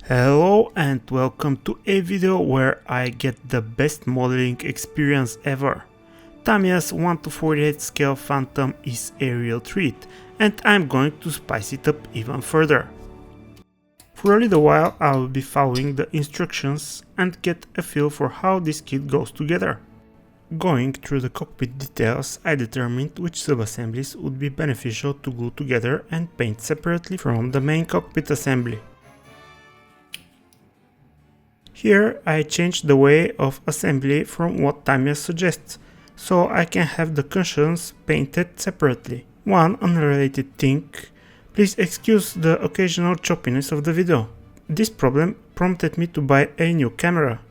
Hello and welcome to a video where I get the best modeling experience ever. Tamiya's 1:48 scale Phantom is a real treat, and I'm going to spice it up even further. For a little while I will be following the instructions and get a feel for how this kit goes together. Going through the cockpit details, I determined which sub-assemblies would be beneficial to glue together and paint separately from the main cockpit assembly. Here I changed the way of assembly from what Tamiya suggests, so I can have the cushions painted separately. One unrelated thing, please excuse the occasional choppiness of the video. This problem prompted me to buy a new camera,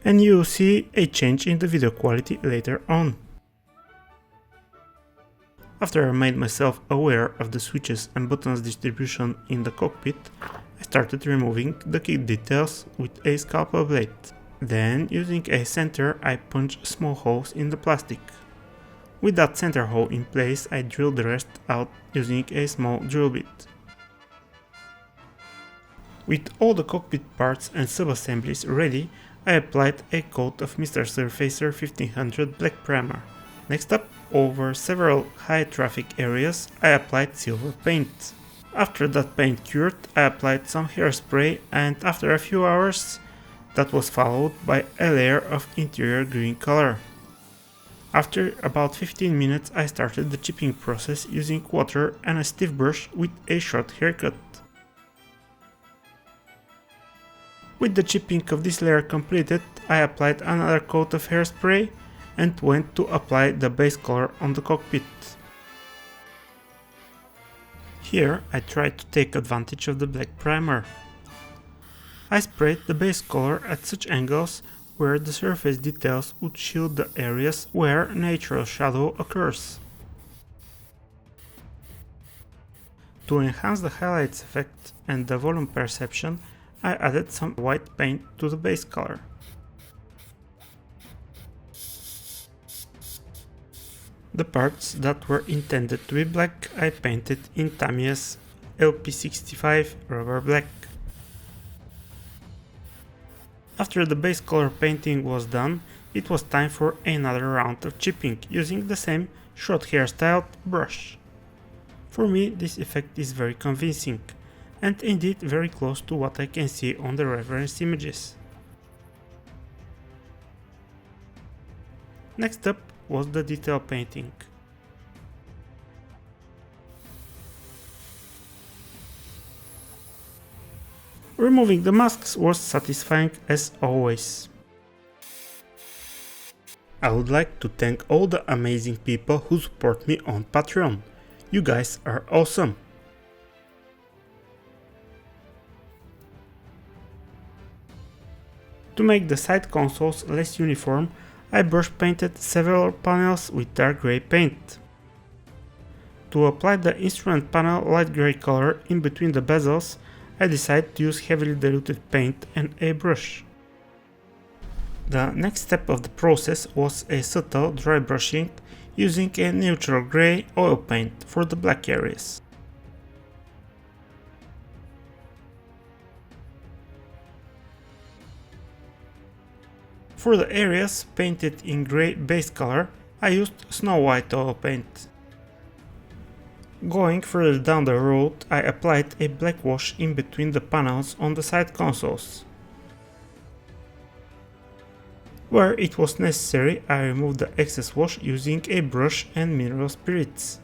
and you will see a change in the video quality later on. After I made myself aware of the switches and buttons distribution in the cockpit, I started removing the kit details with a scalpel blade. Then, using a center, I punched small holes in the plastic. With that center hole in place, I drilled the rest out using a small drill bit. With all the cockpit parts and sub-assemblies ready, I applied a coat of Mr. Surfacer 1500 black primer. Next up, over several high traffic areas, I applied silver paint. After that paint cured, I applied some hairspray, and after a few hours, that was followed by a layer of interior green color. After about 15 minutes, I started the chipping process using water and a stiff brush with a short haircut. With the chipping of this layer completed, I applied another coat of hairspray and went to apply the base color on the cockpit. Here I tried to take advantage of the black primer. I sprayed the base color at such angles where the surface details would shield the areas where natural shadow occurs. To enhance the highlights effect and the volume perception, I added some white paint to the base color. The parts that were intended to be black I painted in Tamiya's LP65 rubber black. After the base color painting was done, it was time for another round of chipping using the same short hairstyled brush. For me, this effect is very convincing, and indeed very close to what I can see on the reference images. Next up was the detail painting. Removing the masks was satisfying as always. I would like to thank all the amazing people who support me on Patreon. You guys are awesome. To make the side consoles less uniform, I brush painted several panels with dark grey paint. To apply the instrument panel light grey color in between the bezels, I decided to use heavily diluted paint and a brush. The next step of the process was a subtle dry brushing using a neutral grey oil paint for the black areas. For the areas painted in grey base color, I used snow white oil paint. Going further down the road, I applied a black wash in between the panels on the side consoles. Where it was necessary, I removed the excess wash using a brush and mineral spirits.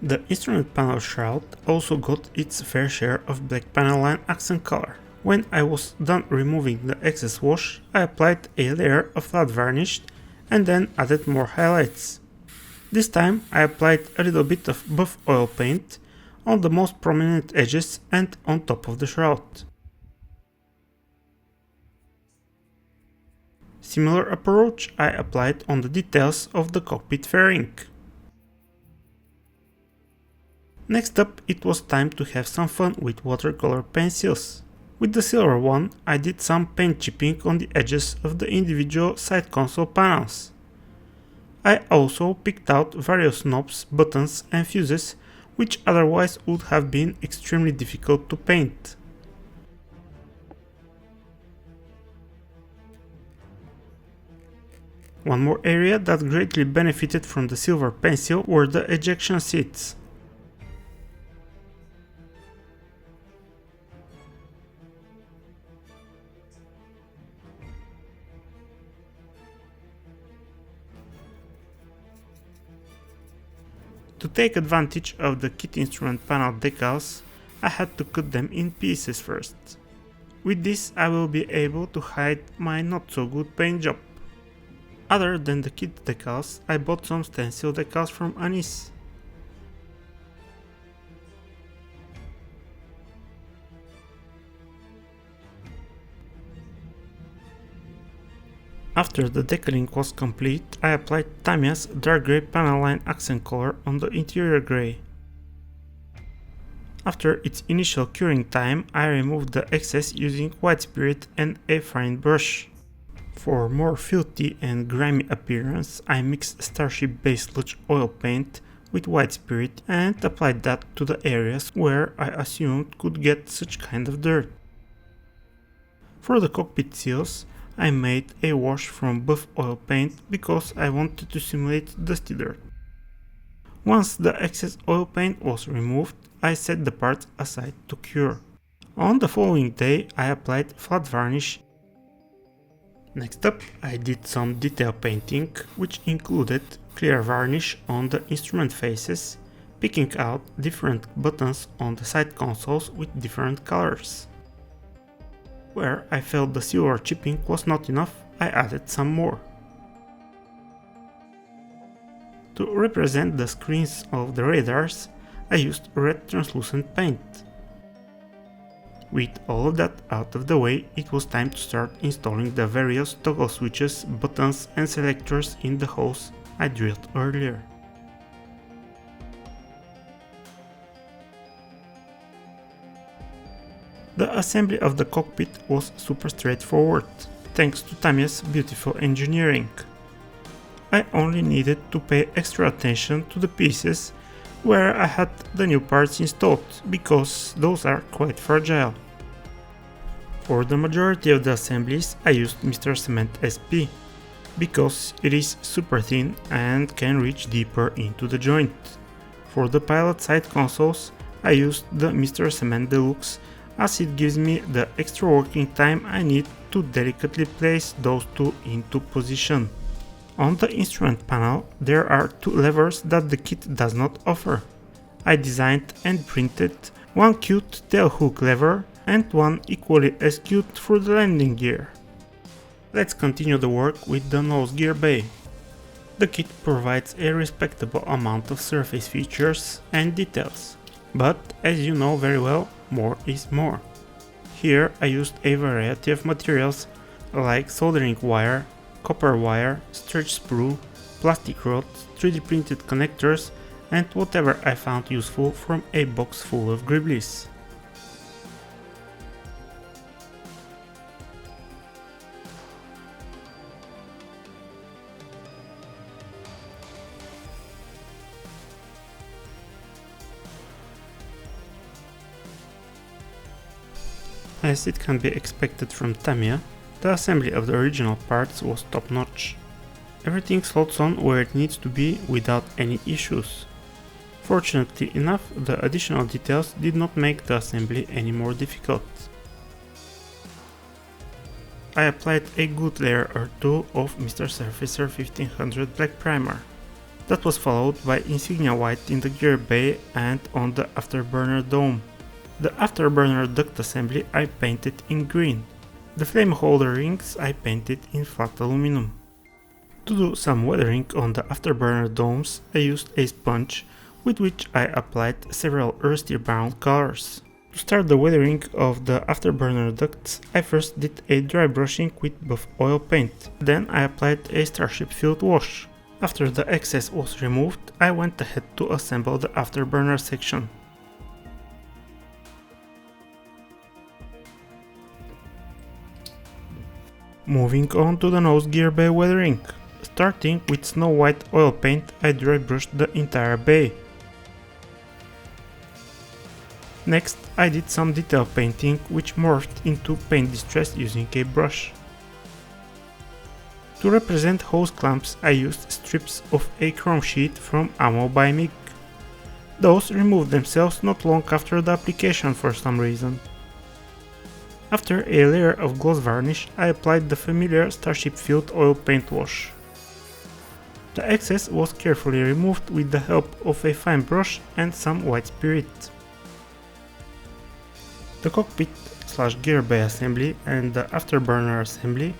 The instrument panel shroud also got its fair share of black panel line accent color. When I was done removing the excess wash, I applied a layer of flat varnish and then added more highlights. This time I applied a little bit of buff oil paint on the most prominent edges and on top of the shroud. Similar approach I applied on the details of the cockpit fairing. Next up, it was time to have some fun with watercolor pencils. With the silver one, I did some paint chipping on the edges of the individual side console panels. I also picked out various knobs, buttons and fuses which otherwise would have been extremely difficult to paint. One more area that greatly benefited from the silver pencil were the ejection seats. To take advantage of the kit instrument panel decals, I had to cut them in pieces first. With this I will be able to hide my not so good paint job. Other than the kit decals, I bought some stencil decals from Anis. After the decaling was complete, I applied Tamiya's dark grey panel line accent color on the interior grey. After its initial curing time, I removed the excess using white spirit and a fine brush. For more filthy and grimy appearance, I mixed Starship base sludge oil paint with white spirit and applied that to the areas where I assumed could get such kind of dirt. For the cockpit seals, I made a wash from buff oil paint because I wanted to simulate dusty dirt. Once the excess oil paint was removed, I set the parts aside to cure. On the following day, I applied flat varnish. Next up, I did some detail painting, which included clear varnish on the instrument faces, picking out different buttons on the side consoles with different colors. Where I felt the silver chipping was not enough, I added some more. To represent the screens of the radars, I used red translucent paint. With all of that out of the way, it was time to start installing the various toggle switches, buttons and selectors in the holes I drilled earlier. The assembly of the cockpit was super straightforward, thanks to Tamiya's beautiful engineering. I only needed to pay extra attention to the pieces where I had the new parts installed, because those are quite fragile. For the majority of the assemblies I used Mr. Cement SP, because it is super thin and can reach deeper into the joint. For the pilot side consoles I used the Mr. Cement Deluxe, as it gives me the extra working time I need to delicately place those two into position. On the instrument panel there are two levers that the kit does not offer. I designed and printed one cute tail hook lever and one equally as cute for the landing gear. Let's continue the work with the nose gear bay. The kit provides a respectable amount of surface features and details, but as you know very well, more is more. Here I used a variety of materials like soldering wire, copper wire, stretch sprue, plastic rods, 3D printed connectors and whatever I found useful from a box full of gribblies. As it can be expected from Tamiya, the assembly of the original parts was top-notch. Everything slots on where it needs to be without any issues. Fortunately enough, the additional details did not make the assembly any more difficult. I applied a good layer or two of Mr. Surfacer 1500 black primer. That was followed by Insignia white in the gear bay and on the afterburner dome. The afterburner duct assembly I painted in green. The flame holder rings I painted in flat aluminum. To do some weathering on the afterburner domes, I used a sponge with which I applied several rusty brown colors. To start the weathering of the afterburner ducts, I first did a dry brushing with buff oil paint. Then I applied a Starship filled wash. After the excess was removed, I went ahead to assemble the afterburner section. Moving on to the nose gear bay weathering. Starting with snow white oil paint, I dry brushed the entire bay. Next, I did some detail painting, which morphed into paint distress using a brush. To represent hose clamps, I used strips of a chrome sheet from Ammo by MiG. Those removed themselves not long after the application for some reason. After a layer of gloss varnish, I applied the familiar Starship Field oil paint wash. The excess was carefully removed with the help of a fine brush and some white spirit. The cockpit/gear bay assembly and the afterburner assembly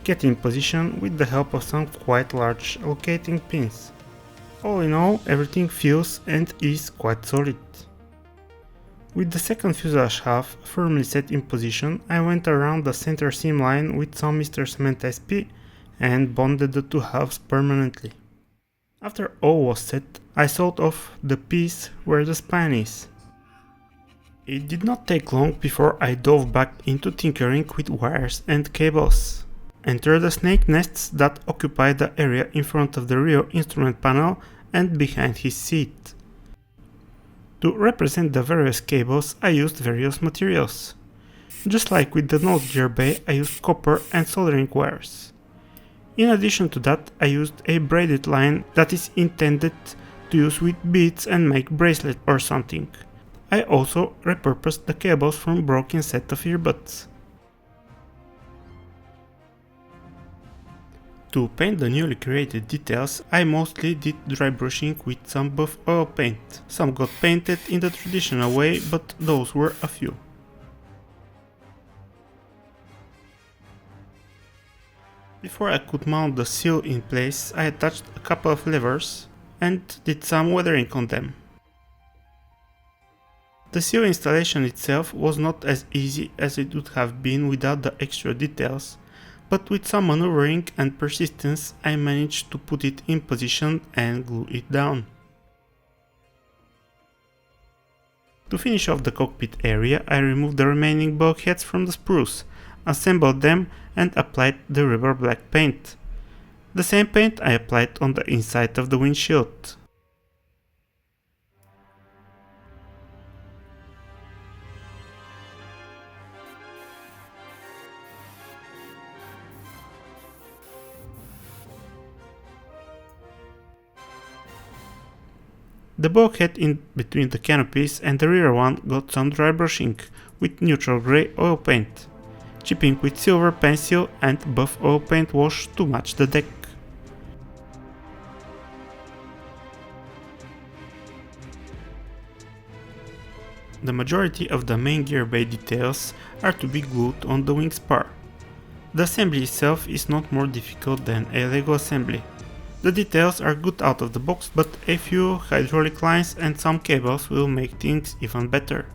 get in position with the help of some quite large locating pins. All in all, everything feels and is quite solid. With the second fuselage half firmly set in position, I went around the center seam line with some Mr. Cement SP and bonded the two halves permanently. After all was set, I sawed off the piece where the spine is. It did not take long before I dove back into tinkering with wires and cables. Enter the snake nests that occupy the area in front of the rear instrument panel and behind his seat. To represent the various cables, I used various materials. Just like with the nose gear bay, I used copper and soldering wires. In addition to that, I used a braided line that is intended to use with beads and make bracelet or something. I also repurposed the cables from broken set of earbuds. To paint the newly created details, I mostly did dry brushing with some buff oil paint. Some got painted in the traditional way, but those were a few. Before I could mount the seal in place, I attached a couple of levers and did some weathering on them. The seal installation itself was not as easy as it would have been without the extra details, but with some maneuvering and persistence I managed to put it in position and glue it down. To finish off the cockpit area, I removed the remaining bulkheads from the spruce, assembled them and applied the rubber black paint. The same paint I applied on the inside of the windshield. The bulkhead in between the canopies and the rear one got some dry brushing with neutral grey oil paint, chipping with silver pencil and buff oil paint wash to match the deck. The majority of the main gear bay details are to be glued on the wing spar. The assembly itself is not more difficult than a Lego assembly. The details are good out of the box, but a few hydraulic lines and some cables will make things even better.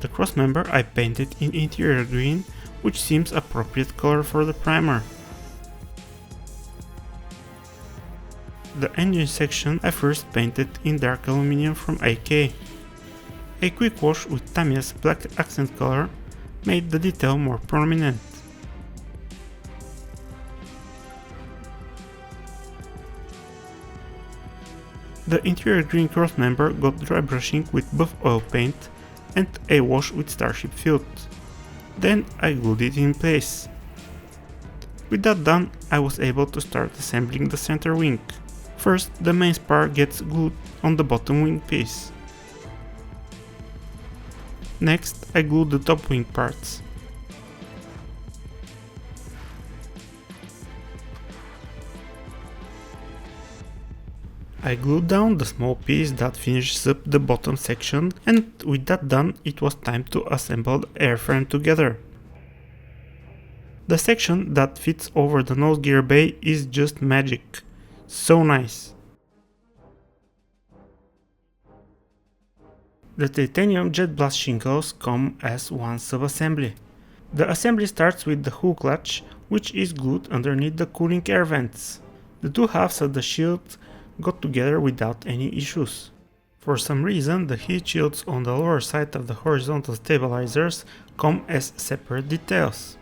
The crossmember I painted in interior green, which seems appropriate color for the primer. The engine section I first painted in dark aluminum from AK. A quick wash with Tamiya's black accent color made the detail more prominent. The interior green crossmember got dry brushing with buff oil paint and a wash with Starship Field. Then I glued it in place. With that done, I was able to start assembling the center wing. First, the main spar gets glued on the bottom wing piece. Next, I glued the top wing parts. I glued down the small piece that finishes up the bottom section, and with that done, it was time to assemble the airframe together. The section that fits over the nose gear bay is just magic. So nice. The titanium jet blast shingles come as one sub-assembly. The assembly starts with the hull clutch, which is glued underneath the cooling air vents. The two halves of the shield got together without any issues. For some reason, the heat shields on the lower side of the horizontal stabilizers come as separate details.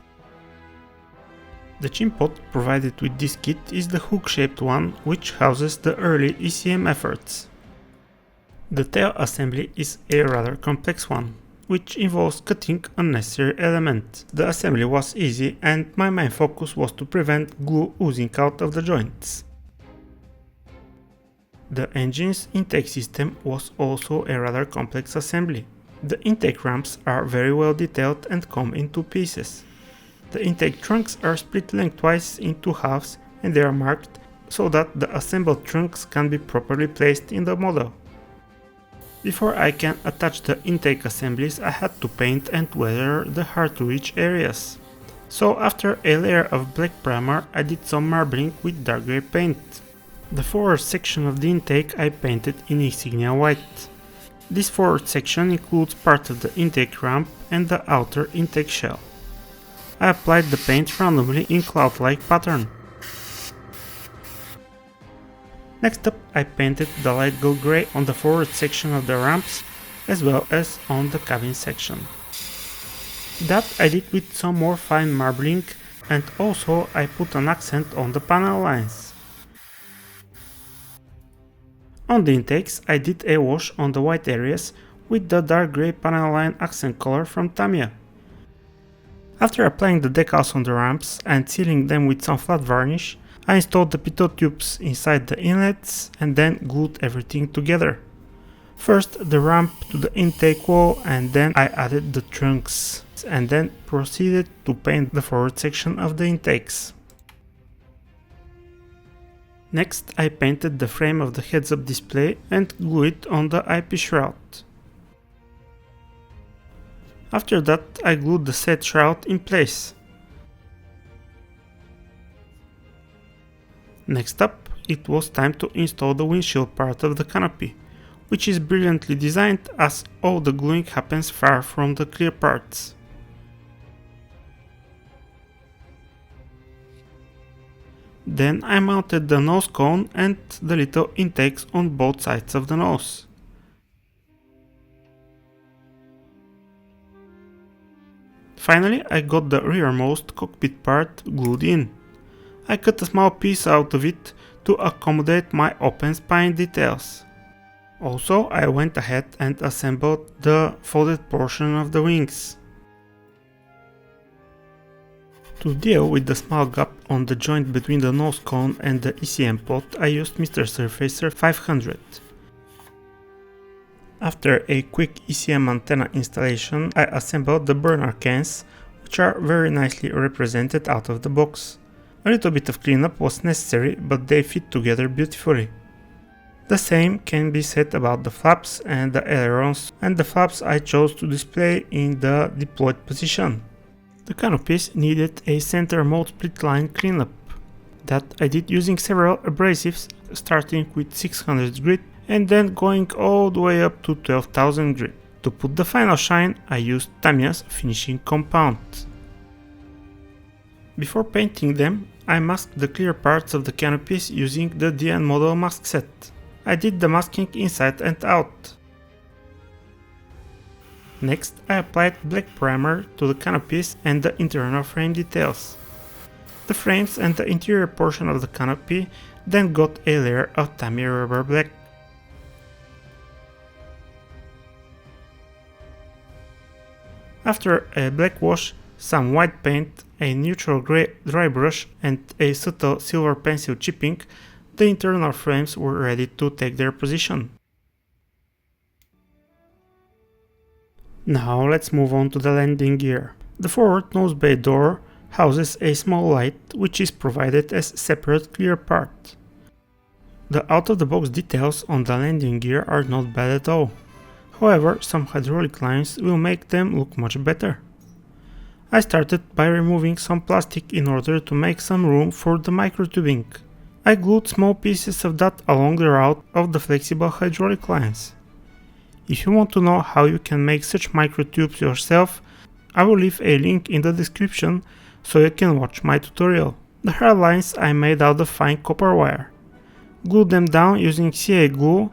The chin pot provided with this kit is the hook-shaped one, which houses the early ECM efforts. The tail assembly is a rather complex one, which involves cutting unnecessary elements. The assembly was easy and my main focus was to prevent glue oozing out of the joints. The engine's intake system was also a rather complex assembly. The intake ramps are very well detailed and come in two pieces. The intake trunks are split lengthwise in two halves and they are marked so that the assembled trunks can be properly placed in the model. Before I can attach the intake assemblies, I had to paint and weather the hard to reach areas. So after a layer of black primer, I did some marbling with dark grey paint. The forward section of the intake I painted in Insignia white. This forward section includes part of the intake ramp and the outer intake shell. I applied the paint randomly in cloud-like pattern. Next up, I painted the light gold grey on the forward section of the ramps as well as on the cabin section. That I did with some more fine marbling, and also I put an accent on the panel lines. On the intakes, I did a wash on the white areas with the dark grey panel line accent color from Tamiya. After applying the decals on the ramps and sealing them with some flat varnish, I installed the pitot tubes inside the inlets and then glued everything together. First the ramp to the intake wall and then I added the trunks and then proceeded to paint the forward section of the intakes. Next I painted the frame of the heads-up display and glued it on the eyepiece shroud. After that I glued the set shroud in place. Next up, it was time to install the windshield part of the canopy, which is brilliantly designed as all the gluing happens far from the clear parts. Then I mounted the nose cone and the little intakes on both sides of the nose. Finally, I got the rearmost cockpit part glued in. I cut a small piece out of it to accommodate my open spine details. Also, I went ahead and assembled the folded portion of the wings. To deal with the small gap on the joint between the nose cone and the ECM pot, I used Mr. Surfacer 500. After a quick ECM antenna installation, I assembled the burner cans, which are very nicely represented out of the box. A little bit of cleanup was necessary, but they fit together beautifully. The same can be said about the flaps and the ailerons, and the flaps I chose to display in the deployed position. The canopies needed a center mold split line cleanup. That I did using several abrasives, starting with 600 grit and then going all the way up to 12,000 grit. To put the final shine, I used Tamiya's finishing compound. Before painting them, I masked the clear parts of the canopies using the DN model mask set. I did the masking inside and out. Next, I applied black primer to the canopies and the internal frame details. The frames and the interior portion of the canopy then got a layer of Tamiya rubber black. After a black wash, some white paint, a neutral grey dry brush and a subtle silver pencil chipping, the internal frames were ready to take their position. Now let's move on to the landing gear. The forward nose bay door houses a small light which is provided as separate clear part. The out-of-the-box details on the landing gear are not bad at all. However, some hydraulic lines will make them look much better. I started by removing some plastic in order to make some room for the microtubing. I glued small pieces of that along the route of the flexible hydraulic lines. If you want to know how you can make such microtubes yourself, I will leave a link in the description so you can watch my tutorial. The hard lines I made out of fine copper wire. Glued them down using CA glue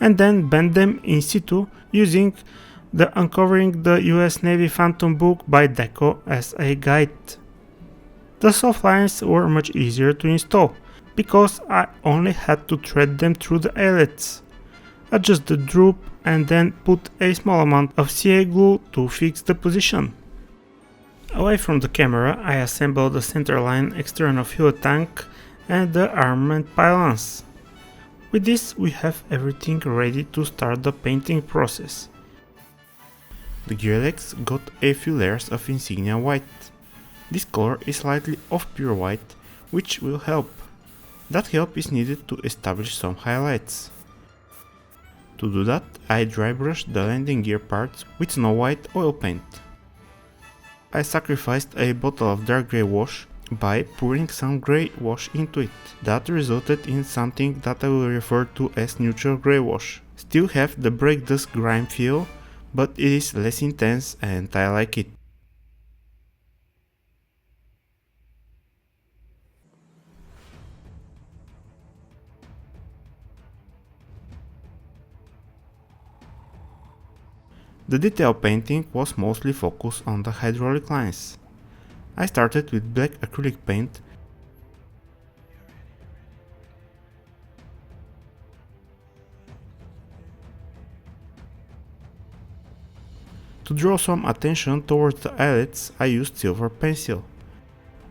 and then bend them in situ using the Uncovering the US Navy Phantom book by DACO as a guide. The soft lines were much easier to install because I only had to thread them through the eyelets, adjust the droop, and then put a small amount of CA glue to fix the position. Away from the camera, I assembled the centerline external fuel tank and the armament pylons. With this, we have everything ready to start the painting process. The gear legs got a few layers of Insignia white. This color is slightly off pure white, which will help. That help is needed to establish some highlights. To do that, I dry brushed the landing gear parts with snow white oil paint. I sacrificed a bottle of dark grey wash by pouring some grey wash into it. That resulted in something that I will refer to as neutral grey wash. Still have the brake dust grime feel, but it is less intense and I like it. The detail painting was mostly focused on the hydraulic lines. I started with black acrylic paint to draw some attention towards the eyelets. I used silver pencil.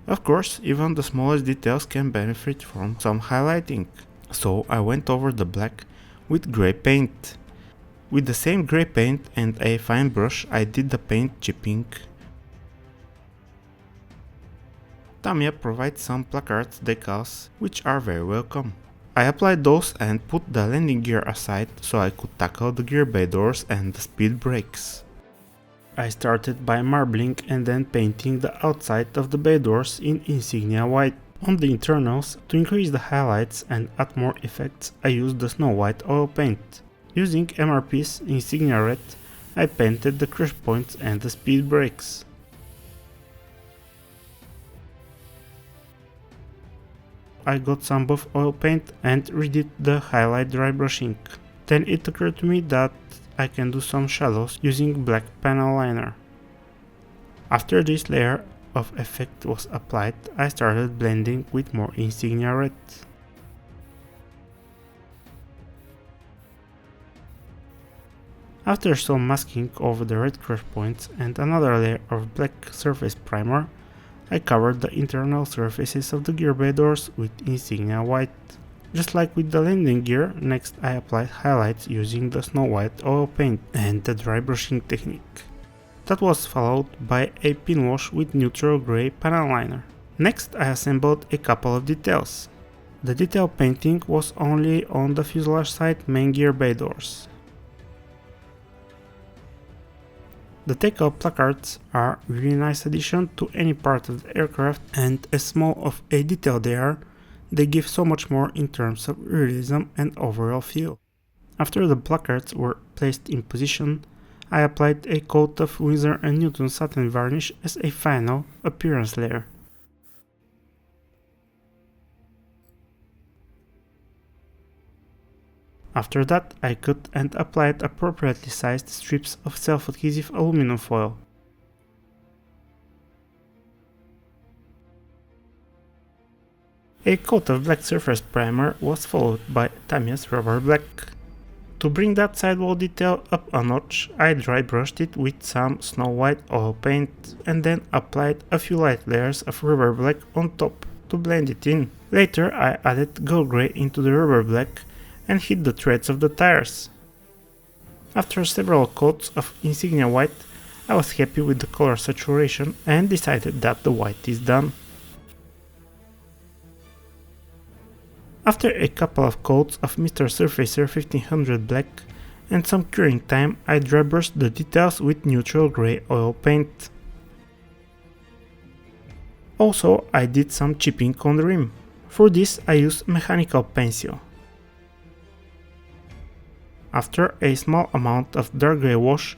Of course, even the smallest details can benefit from some highlighting, so I went over the black with grey paint. With the same grey paint and a fine brush, I did the paint chipping. Tamiya provides some placards decals, which are very welcome. I applied those and put the landing gear aside so I could tackle the gear bay doors and the speed brakes. I started by marbling and then painting the outside of the bay doors in Insignia white. On the internals, to increase the highlights and add more effects, I used the snow white oil paint. Using MRP's Insignia red, I painted the crush points and the speed brakes. I got some buff oil paint and redid the highlight dry brushing. Then it occurred to me that I can do some shadows using black panel liner. After this layer of effect was applied, I started blending with more Insignia red. After some masking over the red crush points and another layer of black surface primer, I covered the internal surfaces of the gear bay doors with Insignia white. Just like with the landing gear, next I applied highlights using the snow white oil paint and the dry brushing technique. That was followed by a pin wash with neutral grey panel liner. Next I assembled a couple of details. The detail painting was only on the fuselage side main gear bay doors. The takeout placards are a really nice addition to any part of the aircraft, and as small of a detail they are, they give so much more in terms of realism and overall feel. After the placards were placed in position, I applied a coat of Winsor & Newton satin varnish as a final appearance layer. After that, I cut and applied appropriately sized strips of self-adhesive aluminum foil. A coat of black surface primer was followed by Tamiya's rubber black. To bring that sidewall detail up a notch, I dry brushed it with some snow white oil paint and then applied a few light layers of rubber black on top to blend it in. Later I added gold grey into the rubber black and hit the threads of the tires. After several coats of Insignia white, I was happy with the color saturation and decided that the white is done. After a couple of coats of Mr. Surfacer 1500 black and some curing time, I dry brushed the details with neutral grey oil paint. Also, I did some chipping on the rim. For this I used mechanical pencil. After a small amount of dark grey wash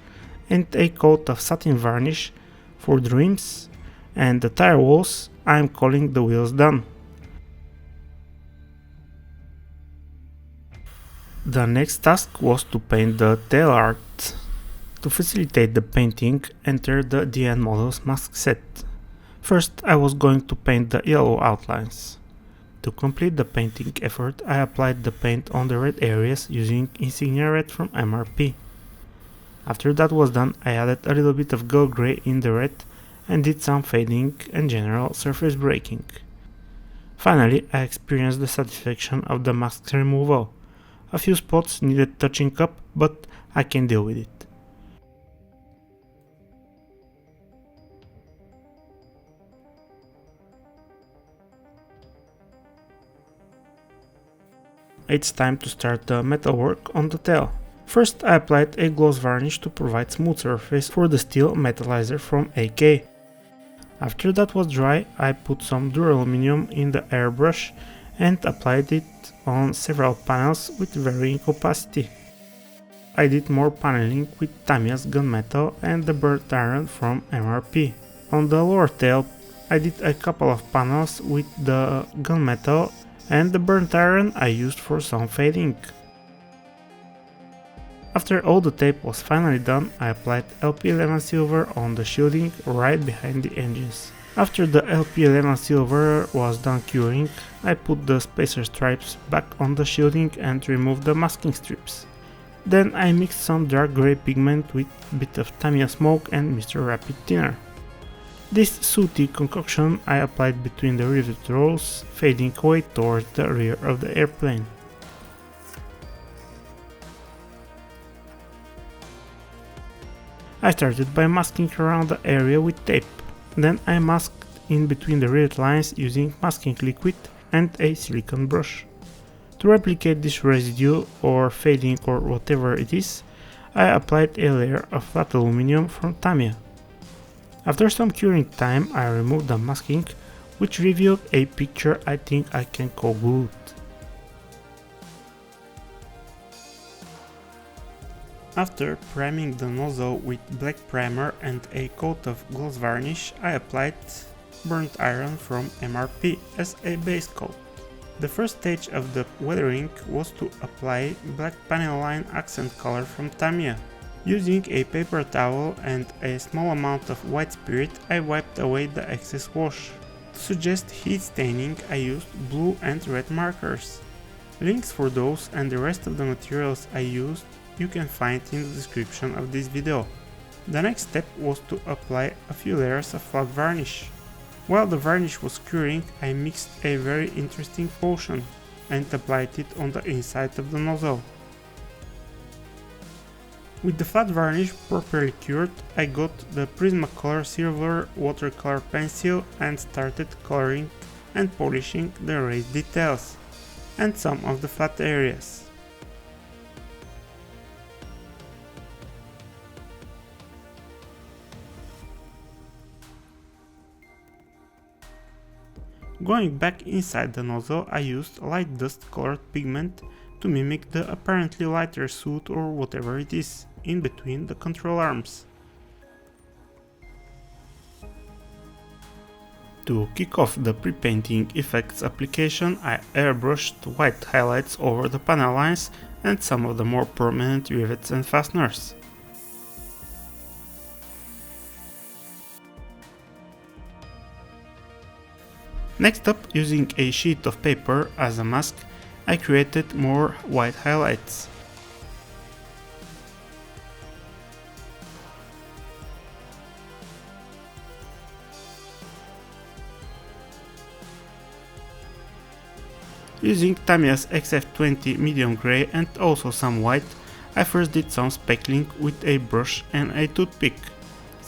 and a coat of satin varnish for the rims and the tire walls, I am calling the wheels done. The next task was to paint the tail art. To facilitate the painting, enter the DN Models mask set. First, I was going to paint the yellow outlines. To complete the painting effort, I applied the paint on the red areas using Insignia Red from MRP. After that was done, I added a little bit of gold gray in the red and did some fading and general surface breaking. Finally, I experienced the satisfaction of the mask removal. A few spots needed touching up, but I can deal with it. It's time to start the metalwork on the tail. First, I applied a gloss varnish to provide smooth surface for the steel metallizer from AK. After that was dry, I put some duraluminum in the airbrush and applied it on several panels with varying opacity. I did more paneling with Tamiya's gunmetal and the burnt iron from MRP. On the lower tail, I did a couple of panels with the gunmetal and the burnt iron I used for some fading. After all the tape was finally done, I applied LP11 silver on the shielding right behind the engines. After the LP11 silver was done curing, I put the spacer stripes back on the shielding and removed the masking strips. Then I mixed some dark grey pigment with a bit of Tamiya smoke and Mr. Rapid Thinner. This sooty concoction I applied between the rivet rolls, fading away towards the rear of the airplane. I started by masking around the area with tape. Then I masked in between the rivet lines using masking liquid and a silicone brush. To replicate this residue or fading or whatever it is, I applied a layer of flat aluminum from Tamiya. After some curing time, I removed the masking, which revealed a picture I think I can call good. After priming the nozzle with black primer and a coat of gloss varnish, I applied burnt iron from MRP as a base coat. The first stage of the weathering was to apply black panel line accent color from Tamiya. Using a paper towel and a small amount of white spirit, I wiped away the excess wash. To suggest heat staining, I used blue and red markers. Links for those and the rest of the materials I used you can find in the description of this video. The next step was to apply a few layers of flat varnish. While the varnish was curing, I mixed a very interesting potion and applied it on the inside of the nozzle. With the flat varnish properly cured, I got the Prismacolor Silver watercolor pencil and started coloring and polishing the raised details and some of the flat areas. Going back inside the nozzle, I used light dust colored pigment to mimic the apparently lighter soot or whatever it is in between the control arms. To kick off the pre-painting effects application, I airbrushed white highlights over the panel lines and some of the more prominent rivets and fasteners. Next up, using a sheet of paper as a mask, I created more white highlights. Using Tamiya's XF20 medium grey and also some white, I first did some speckling with a brush and a toothpick.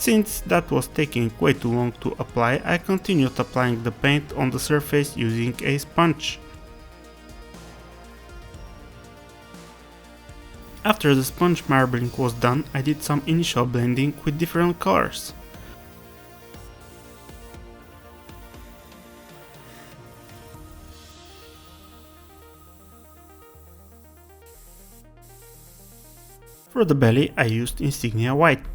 Since that was taking way too long to apply, I continued applying the paint on the surface using a sponge. After the sponge marbling was done, I did some initial blending with different colors. For the belly, I used Insignia White.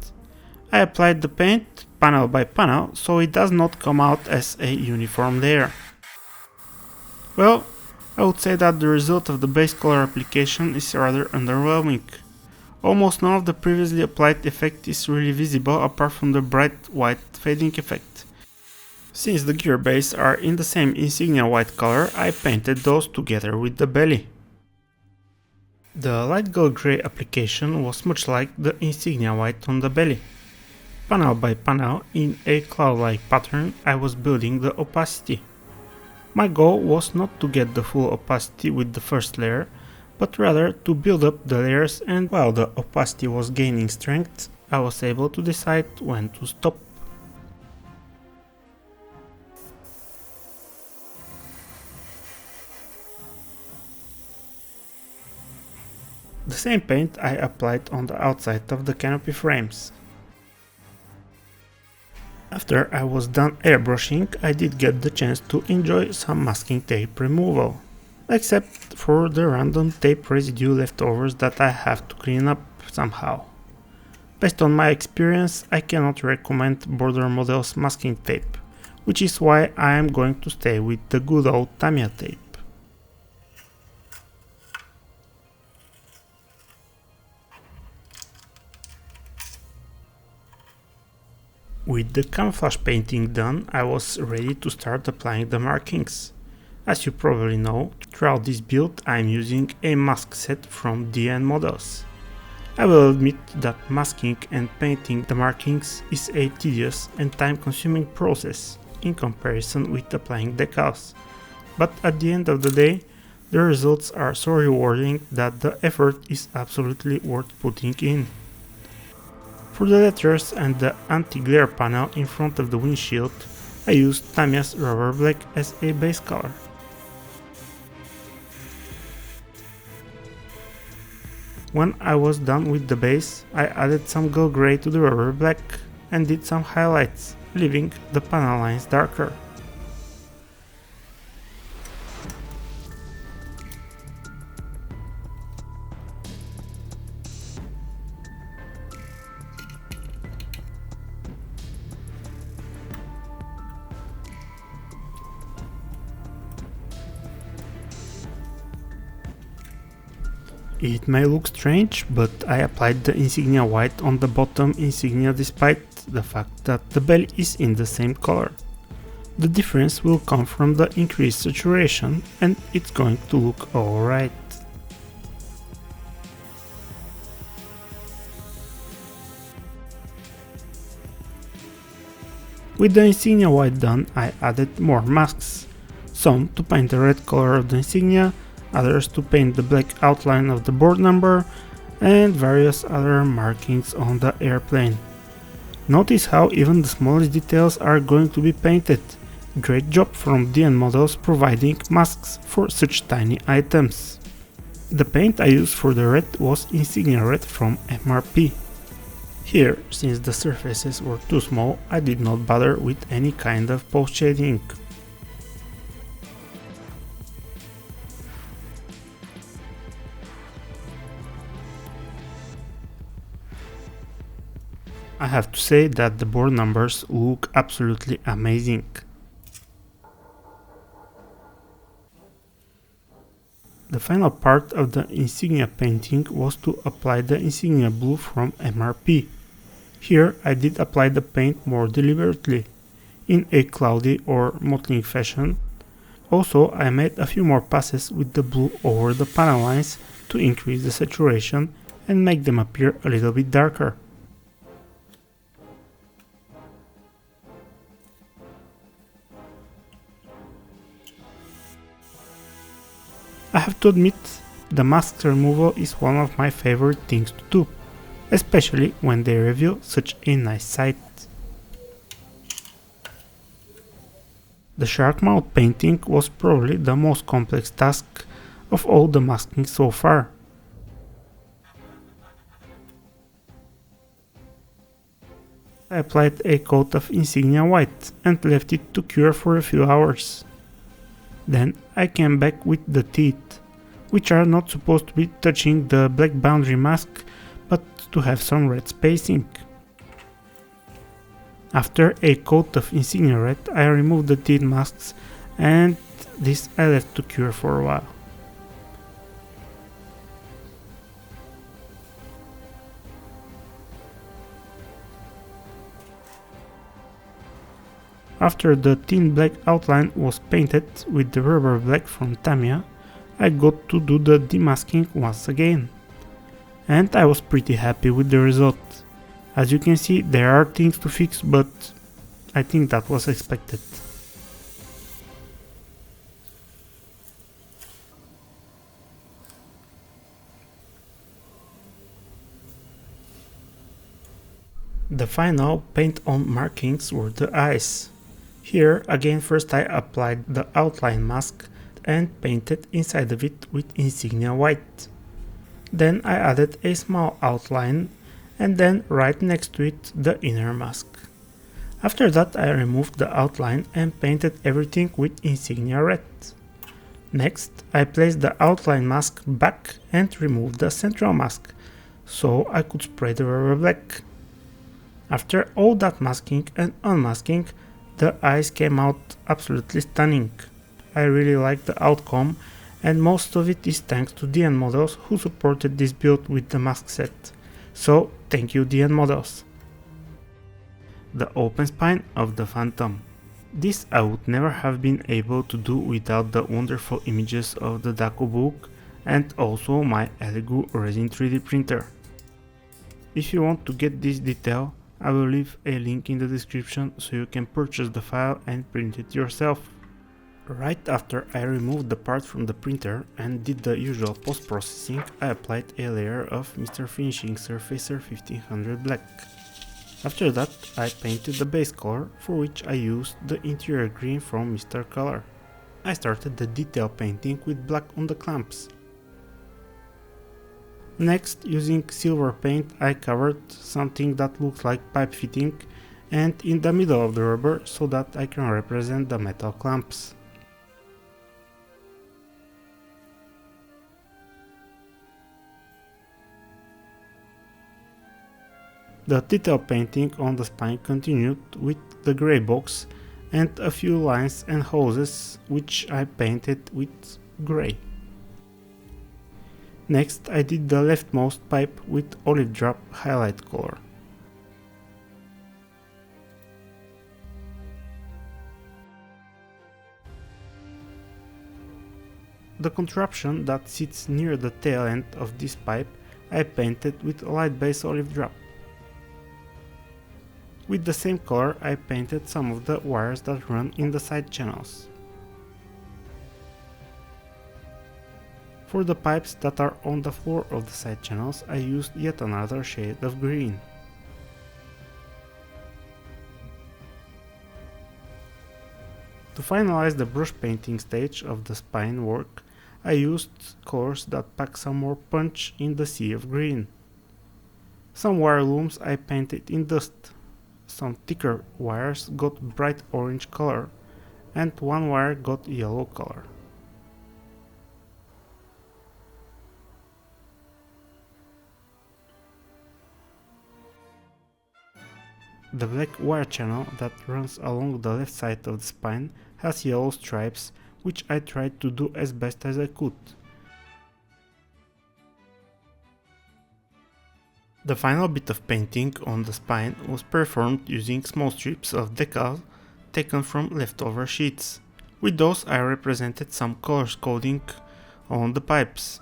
I applied the paint panel by panel, so it does not come out as a uniform layer. Well, I would say that the result of the base color application is rather underwhelming. Almost none of the previously applied effect is really visible apart from the bright white fading effect. Since the gear base are in the same Insignia white color, I painted those together with the belly. The light gold grey application was much like the Insignia white on the belly. Panel by panel, in a cloud-like pattern, I was building the opacity. My goal was not to get the full opacity with the first layer, but rather to build up the layers, and while the opacity was gaining strength, I was able to decide when to stop. The same paint I applied on the outside of the canopy frames. After I was done airbrushing, I did get the chance to enjoy some masking tape removal, except for the random tape residue leftovers that I have to clean up somehow. Based on my experience, I cannot recommend Border Models masking tape, which is why I am going to stay with the good old Tamiya tape. With the camouflage painting done, I was ready to start applying the markings. As you probably know, throughout this build I am using a mask set from DN Models. I will admit that masking and painting the markings is a tedious and time-consuming process in comparison with applying decals, but at the end of the day, the results are so rewarding that the effort is absolutely worth putting in. For the letters and the anti-glare panel in front of the windshield, I used Tamiya's rubber black as a base color. When I was done with the base, I added some gold grey to the rubber black and did some highlights, leaving the panel lines darker. It may look strange, but I applied the Insignia white on the bottom Insignia despite the fact that the belly is in the same color. The difference will come from the increased saturation and it's going to look alright. With the Insignia white done, I added more masks, some to paint the red color of the Insignia, others to paint the black outline of the board number, and various other markings on the airplane. Notice how even the smallest details are going to be painted. Great job from DN Models providing masks for such tiny items. The paint I used for the red was Insignia Red from MRP. Here, since the surfaces were too small, I did not bother with any kind of post shading. I have to say that the board numbers look absolutely amazing. The final part of the Insignia painting was to apply the Insignia blue from MRP. Here I did apply the paint more deliberately, in a cloudy or mottling fashion. Also, I made a few more passes with the blue over the panel lines to increase the saturation and make them appear a little bit darker. I have to admit, the mask removal is one of my favorite things to do, especially when they reveal such a nice sight. The shark mouth painting was probably the most complex task of all the masking so far. I applied a coat of Insignia white and left it to cure for a few hours. Then I came back with the teeth, which are not supposed to be touching the black boundary mask, but to have some red spacing. After a coat of Insignia red, I removed the teeth masks and this I left to cure for a while. After the thin black outline was painted with the rubber black from Tamiya, I got to do the demasking once again. And I was pretty happy with the result. As you can see, there are things to fix, but I think that was expected. The final paint-on markings were the eyes. Here again first I applied the outline mask and painted inside of it with Insignia white. Then I added a small outline and then right next to it the inner mask. After that I removed the outline and painted everything with Insignia red. Next I placed the outline mask back and removed the central mask, so I could spray the rubber black. After all that masking and unmasking, the eyes came out absolutely stunning. I really like the outcome, and most of it is thanks to DN Models who supported this build with the mask set. So thank you DN Models. The open spine of the Phantom. This I would never have been able to do without the wonderful images of the DACO book and also my Elegoo resin 3D printer. If you want to get this detail, I will leave a link in the description so you can purchase the file and print it yourself. Right after I removed the part from the printer and did the usual post-processing, I applied a layer of Mr. Finishing Surfacer 1500 Black. After that I painted the base color, for which I used the interior green from Mr. Color. I started the detail painting with black on the clamps. Next, using silver paint, I covered something that looks like pipe fitting and in the middle of the rubber so that I can represent the metal clamps. The detail painting on the spine continued with the grey box and a few lines and hoses which I painted with grey. Next I did the leftmost pipe with olive drop highlight color. The contraption that sits near the tail end of this pipe I painted with light base olive drop. With the same color I painted some of the wires that run in the side channels. For the pipes that are on the floor of the side channels, I used yet another shade of green. To finalize the brush painting stage of the spine work, I used colors that pack some more punch in the sea of green. Some wire looms I painted in dust, some thicker wires got bright orange color, and one wire got yellow color. The black wire channel that runs along the left side of the spine has yellow stripes, which I tried to do as best as I could. The final bit of painting on the spine was performed using small strips of decal taken from leftover sheets. With those I represented some color coding on the pipes.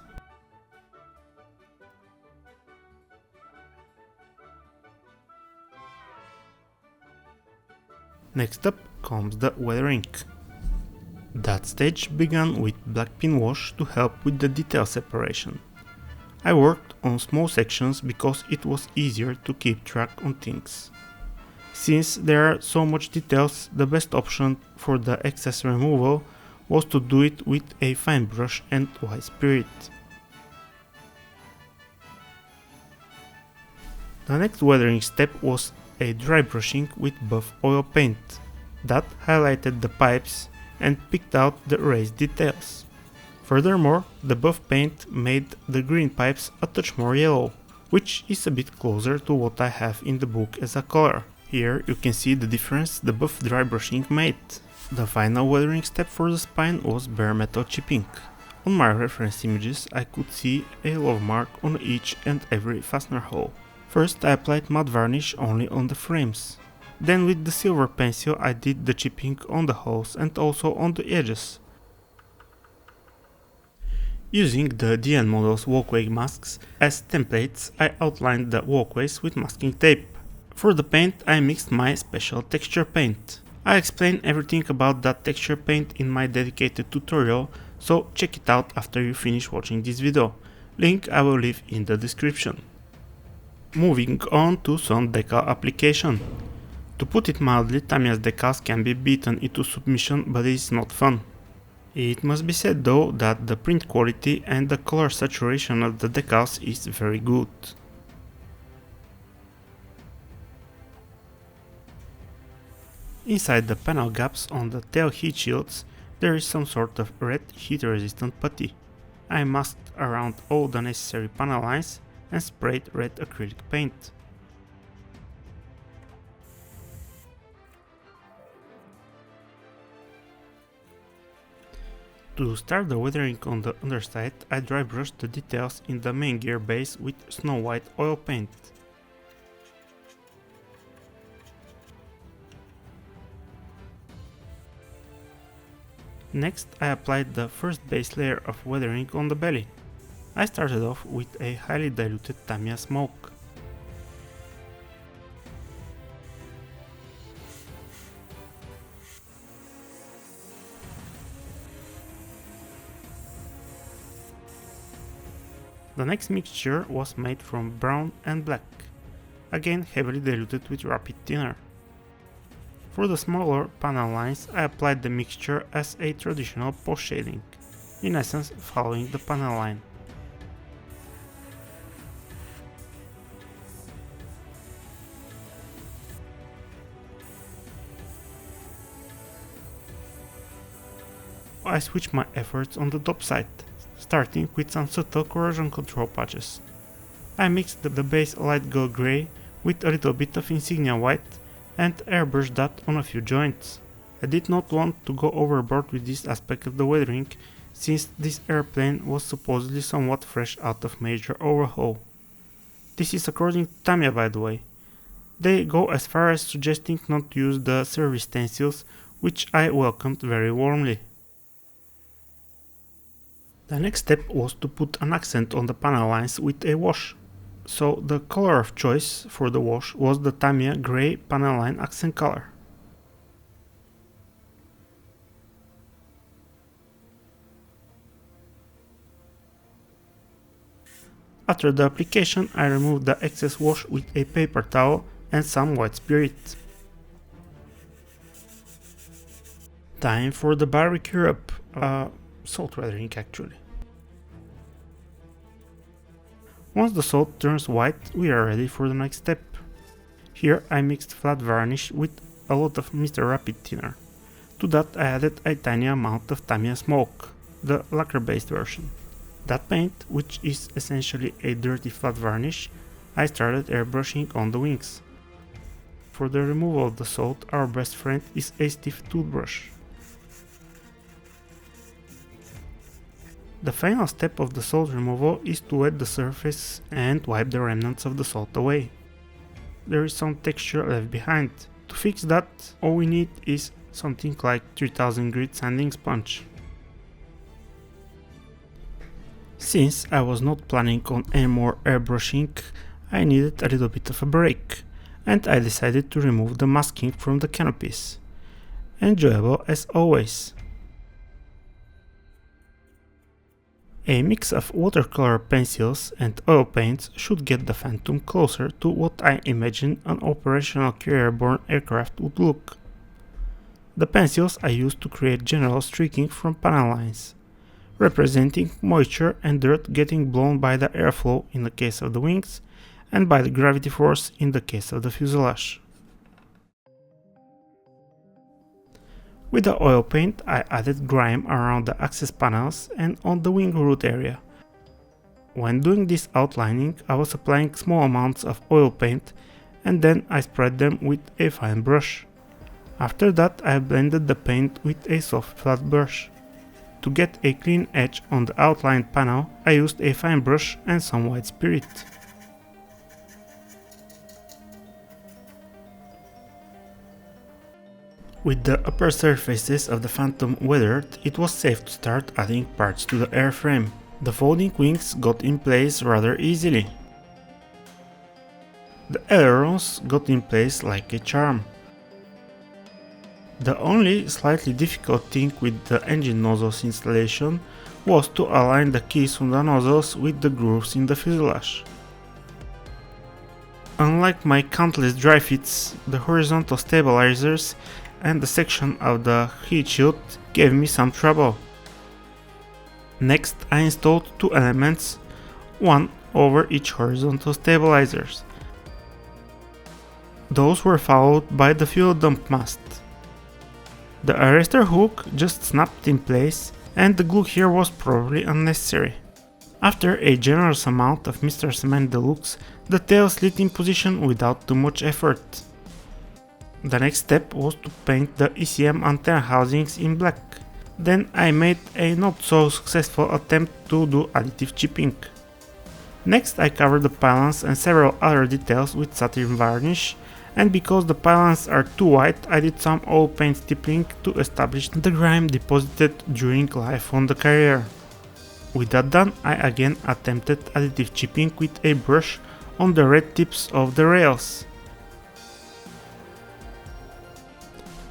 Next up comes the weathering. That stage began with black pin wash to help with the detail separation. I worked on small sections because it was easier to keep track on things. Since there are so much details, the best option for the excess removal was to do it with a fine brush and white spirit. The next weathering step was a dry brushing with buff oil paint. That highlighted the pipes and picked out the raised details. Furthermore, the buff paint made the green pipes a touch more yellow, which is a bit closer to what I have in the book as a color. Here you can see the difference the buff dry brushing made. The final weathering step for the spine was bare metal chipping. On my reference images I could see a love mark on each and every fastener hole. First I applied matte varnish only on the frames. Then with the silver pencil I did the chipping on the holes and also on the edges. Using the DN model's walkway masks as templates, I outlined the walkways with masking tape. For the paint I mixed my special texture paint. I explain everything about that texture paint in my dedicated tutorial, so check it out after you finish watching this video. Link I will leave in the description. Moving on to some decal application. To put it mildly, Tamiya's decals can be beaten into submission, but it's not fun. It must be said though that the print quality and the color saturation of the decals is very good. Inside the panel gaps on the tail heat shields there is some sort of red heat resistant putty. I masked around all the necessary panel lines and sprayed red acrylic paint. To start the weathering on the underside, I dry brushed the details in the main gear base with snow white oil paint. Next, I applied the first base layer of weathering on the belly. I started off with a highly diluted Tamiya smoke. The next mixture was made from brown and black, again heavily diluted with rapid thinner. For the smaller panel lines I applied the mixture as a traditional post shading, in essence following the panel line. I switched my efforts on the top side, starting with some subtle corrosion control patches. I mixed the base light gold grey with a little bit of insignia white and airbrushed that on a few joints. I did not want to go overboard with this aspect of the weathering, since this airplane was supposedly somewhat fresh out of major overhaul. This is according to Tamiya, by the way. They go as far as suggesting not to use the service stencils, which I welcomed very warmly. The next step was to put an accent on the panel lines with a wash. So the color of choice for the wash was the Tamiya grey panel line accent color. After the application I removed the excess wash with a paper towel and some white spirit. Time for the barbecue rub, salt weathering actually. Once the salt turns white, we are ready for the next step. Here I mixed flat varnish with a lot of Mr. Rapid thinner. To that I added a tiny amount of Tamiya smoke, the lacquer based version. That paint, which is essentially a dirty flat varnish, I started airbrushing on the wings. For the removal of the salt, our best friend is a stiff toothbrush. The final step of the salt removal is to wet the surface and wipe the remnants of the salt away. There is some texture left behind. To fix that, all we need is something like 3000 grit sanding sponge. Since I was not planning on any more airbrushing, I needed a little bit of a break, and I decided to remove the masking from the canopies. Enjoyable as always. A mix of watercolor pencils and oil paints should get the Phantom closer to what I imagine an operational carrier-borne aircraft would look. The pencils I used to create general streaking from panel lines, representing moisture and dirt getting blown by the airflow in the case of the wings, and by the gravity force in the case of the fuselage. With the oil paint I added grime around the access panels and on the wing root area. When doing this outlining I was applying small amounts of oil paint and then I spread them with a fine brush. After that I blended the paint with a soft flat brush. To get a clean edge on the outlined panel, I used a fine brush and some white spirit. With the upper surfaces of the Phantom weathered, it was safe to start adding parts to the airframe. The folding wings got in place rather easily. The ailerons got in place like a charm. The only slightly difficult thing with the engine nozzles installation was to align the keys from the nozzles with the grooves in the fuselage. Unlike my countless dry fits, the horizontal stabilizers and the section of the heat shield gave me some trouble. Next I installed two elements, one over each horizontal stabilizers. Those were followed by the fuel dump mast. The arrestor hook just snapped in place and the glue here was probably unnecessary. After a generous amount of Mr. Cement Deluxe, the tail slid in position without too much effort. The next step was to paint the ECM antenna housings in black. Then I made a not so successful attempt to do additive chipping. Next I covered the pylons and several other details with satin varnish, and because the pylons are too white I did some oil paint stippling to establish the grime deposited during life on the carrier. With that done, I again attempted additive chipping with a brush on the red tips of the rails.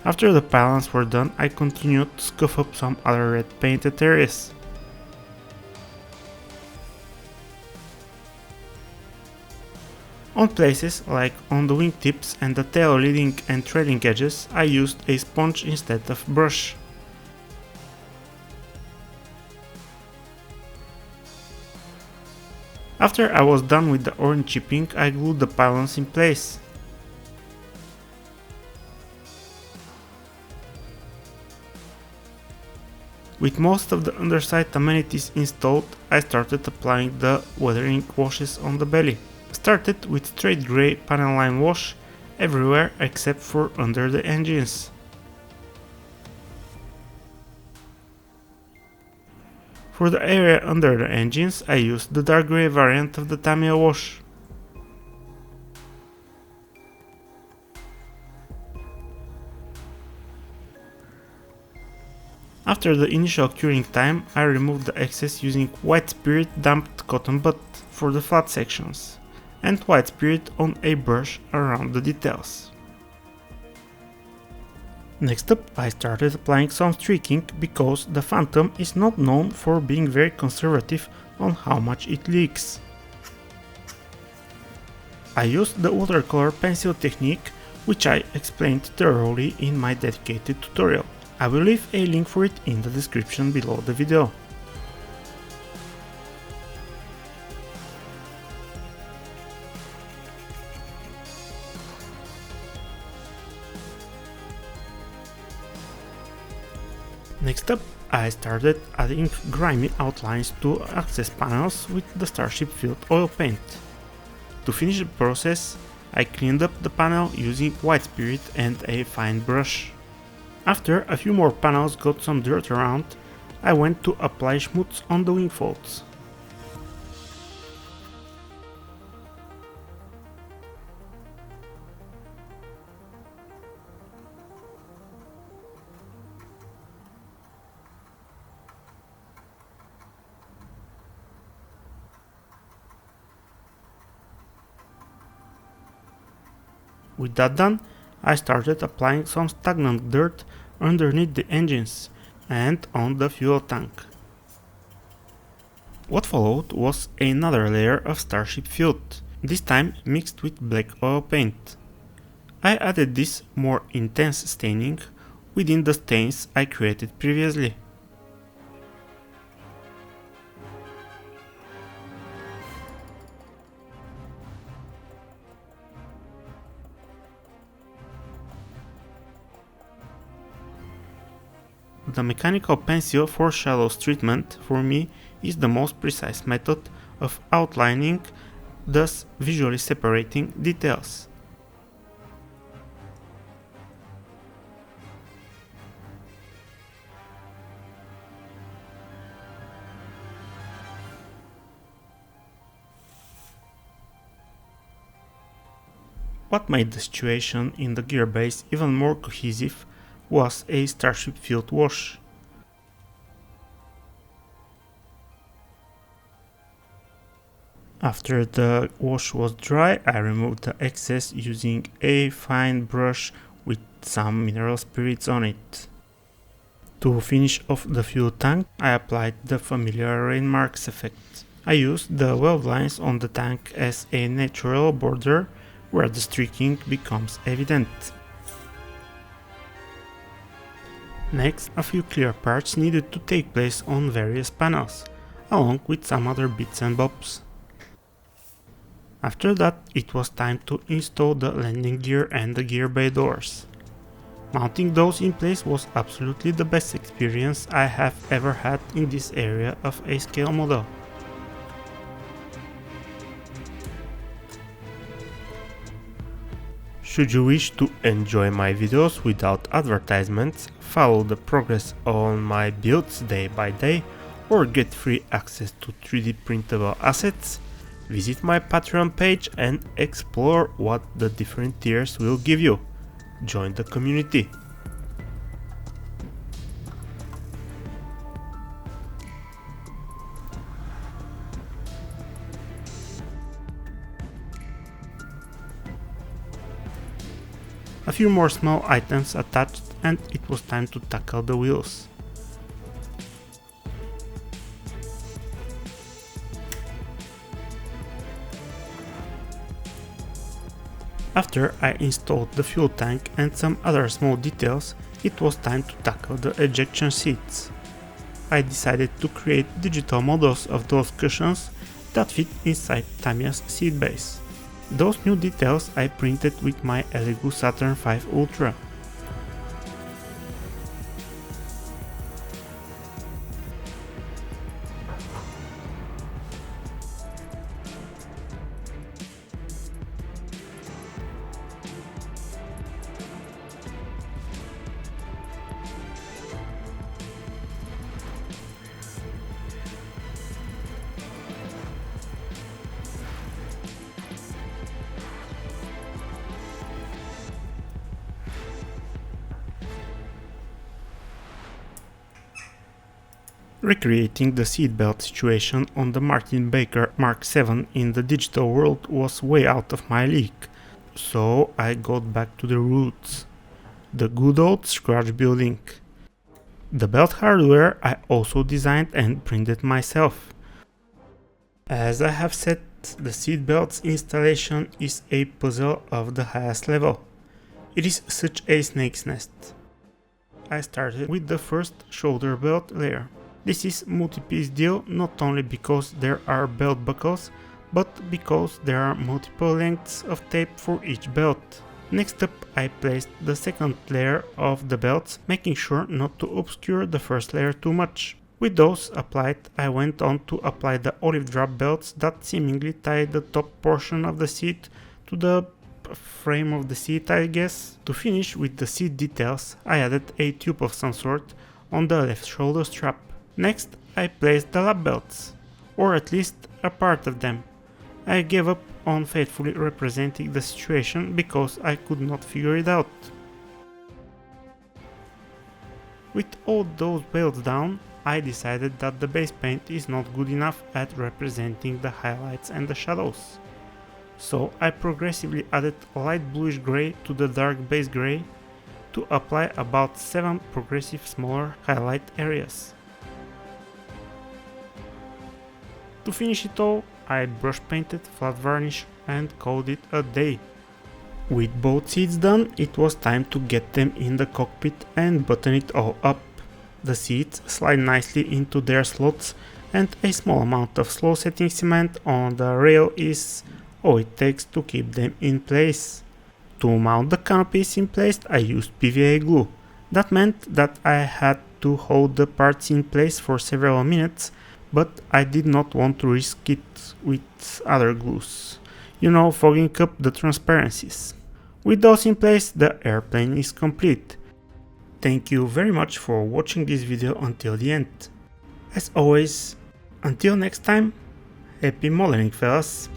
After the pylons were done, I continued to scuff up some other red painted areas. On places like on the wingtips and the tail leading and trailing edges, I used a sponge instead of brush. After I was done with the orange chipping, I glued the pylons in place. With most of the underside amenities installed, I started applying the weathering washes on the belly. Started with straight grey panel line wash everywhere except for under the engines. For the area under the engines, I used the dark grey variant of the Tamiya wash. After the initial curing time, I removed the excess using white spirit damped cotton bud for the flat sections, and white spirit on a brush around the details. Next up, I started applying some streaking because the Phantom is not known for being very conservative on how much it leaks. I used the watercolor pencil technique, which I explained thoroughly in my dedicated tutorial. I will leave a link for it in the description below the video. Next up, I started adding grimy outlines to access panels with the Starship Field oil paint. To finish the process, I cleaned up the panel using white spirit and a fine brush. After a few more panels got some dirt around, I went to apply schmutz on the wing folds. With that done, I started applying some stagnant dirt underneath the engines and on the fuel tank. What followed was another layer of Starship Field, this time mixed with black oil paint. I added this more intense staining within the stains I created previously. The mechanical pencil foreshadows treatment for me is the most precise method of outlining, thus visually separating details. What made the situation in the gearbase even more cohesive was a Starship field wash. After the wash was dry, I removed the excess using a fine brush with some mineral spirits on it. To finish off the fuel tank, I applied the familiar rain marks effect. I used the weld lines on the tank as a natural border where the streaking becomes evident. Next, a few clear parts needed to take place on various panels, along with some other bits and bobs. After that, it was time to install the landing gear and the gear bay doors. Mounting those in place was absolutely the best experience I have ever had in this area of a scale model. Should you wish to enjoy my videos without advertisements, follow the progress on my builds day by day, or get free access to 3D printable assets, visit my Patreon page and explore what the different tiers will give you. Join the community. A few more small items attached and it was time to tackle the wheels. After I installed the fuel tank and some other small details, it was time to tackle the ejection seats. I decided to create digital models of those cushions that fit inside Tamiya's seat base. Those new details I printed with my Elegoo Saturn V Ultra. Recreating the seatbelt situation on the Martin Baker Mark VII in the digital world was way out of my league, so I got back to the roots. The good old scratch building. The belt hardware I also designed and printed myself. As I have said, the seatbelt's installation is a puzzle of the highest level. It is such a snake's nest. I started with the first shoulder belt layer. This is multi-piece deal not only because there are belt buckles, but because there are multiple lengths of tape for each belt. Next up, I placed the second layer of the belts, making sure not to obscure the first layer too much. With those applied, I went on to apply the olive drop belts that seemingly tie the top portion of the seat to the frame of the seat, I guess. To finish with the seat details, I added a tube of some sort on the left shoulder strap. Next, I placed the lap belts, or at least a part of them. I gave up on faithfully representing the situation because I could not figure it out. With all those belts down, I decided that the base paint is not good enough at representing the highlights and the shadows. So I progressively added light bluish grey to the dark base grey to apply about 7 progressive smaller highlight areas. To finish it all, I brush painted, flat varnish and called it a day. With both seats done, it was time to get them in the cockpit and button it all up. The seats slide nicely into their slots and a small amount of slow setting cement on the rail is all it takes to keep them in place. To mount the canopies in place, I used PVA glue. That meant that I had to hold the parts in place for several minutes, but I did not want to risk it with other glues, fogging up the transparencies. With those in place, the airplane is complete. Thank you very much for watching this video until the end. As always, until next time, happy modeling, fellas!